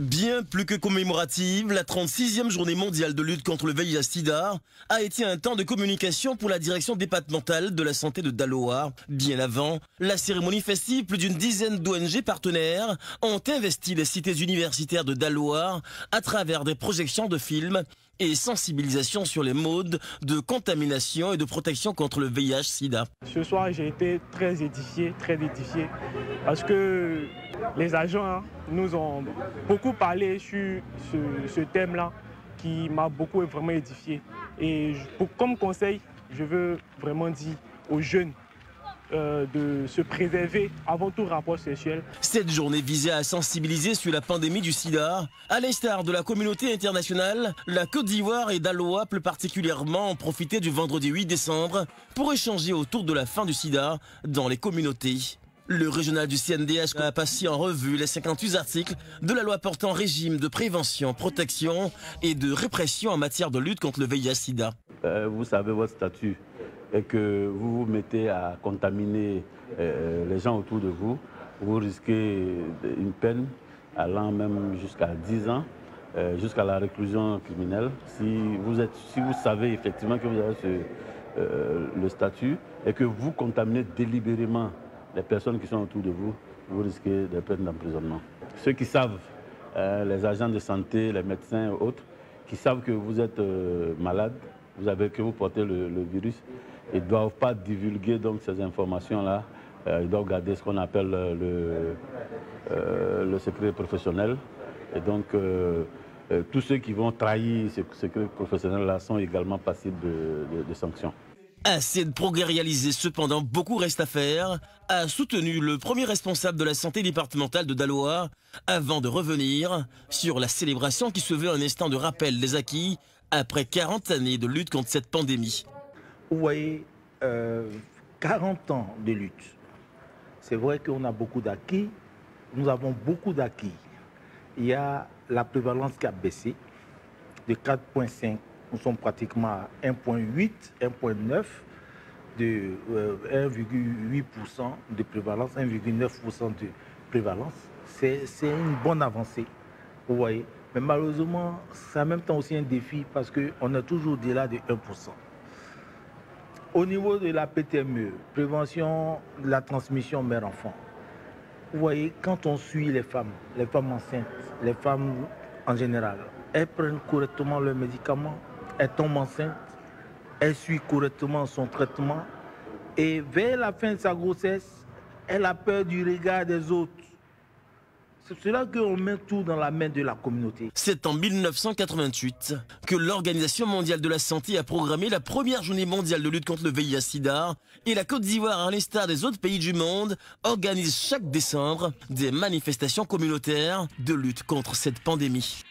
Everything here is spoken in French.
Bien plus que commémorative, la 36e journée mondiale de lutte contre le VIH-Sida a été un temps de communication pour la direction départementale de la santé de Daloa. Bien avant la cérémonie festive, plus d'une dizaine d'ONG partenaires ont investi les cités universitaires de Daloa à travers des projections de films et sensibilisation sur les modes de contamination et de protection contre le VIH-Sida. Ce soir, j'ai été très édifié, parce que les agents nous ont beaucoup parlé sur ce thème-là qui m'a vraiment édifié. Et comme conseil, je veux vraiment dire aux jeunes de se préserver avant tout rapport sexuel. Cette journée visait à sensibiliser sur la pandémie du sida. À l'instar de la communauté internationale, la Côte d'Ivoire et Daloa plus particulièrement ont profité du vendredi 8 décembre pour échanger autour de la fin du sida dans les communautés. Le régional du CNDH a passé en revue les 58 articles de la loi portant régime de prévention, protection et de répression en matière de lutte contre le VIH-Sida. Vous savez votre statut et que vous vous mettez à contaminer les gens autour de vous, vous risquez une peine allant même jusqu'à 10 ans, jusqu'à la réclusion criminelle. Si vous savez effectivement que vous avez le statut et que vous contaminez délibérément les personnes qui sont autour de vous, vous risquez des peines d'emprisonnement. Ceux qui savent, les agents de santé, les médecins et autres, qui savent que vous êtes malade, que vous portez le virus, ils ne doivent pas divulguer donc, ces informations-là. Ils doivent garder ce qu'on appelle le secret professionnel. Et donc, tous ceux qui vont trahir ce secret professionnel-là sont également passibles de sanctions. Assez de progrès réalisés, cependant, beaucoup reste à faire, a soutenu le premier responsable de la santé départementale de Daloa, avant de revenir sur la célébration qui se veut un instant de rappel des acquis après 40 années de lutte contre cette pandémie. Vous voyez, 40 ans de lutte. C'est vrai qu'on a beaucoup d'acquis, nous avons beaucoup d'acquis. Il y a la prévalence qui a baissé de 4,5. Nous sommes pratiquement à 1,8, 1,9 de 1,8% de prévalence, 1,9% de prévalence. C'est une bonne avancée, vous voyez. Mais malheureusement, c'est en même temps aussi un défi parce qu'on est toujours au-delà de 1%. Au niveau de la PTME, prévention de la transmission mère-enfant, vous voyez, quand on suit les femmes enceintes, les femmes en général, elles prennent correctement leurs médicaments, elles tombent enceintes, elles suivent correctement son traitement et vers la fin de sa grossesse, elle a peur du regard des autres. C'est cela qu'on met tout dans la main de la communauté. C'est en 1988 que l'Organisation mondiale de la santé a programmé la première journée mondiale de lutte contre le VIH-Sida et la Côte d'Ivoire, à l'instar des autres pays du monde, organise chaque décembre des manifestations communautaires de lutte contre cette pandémie.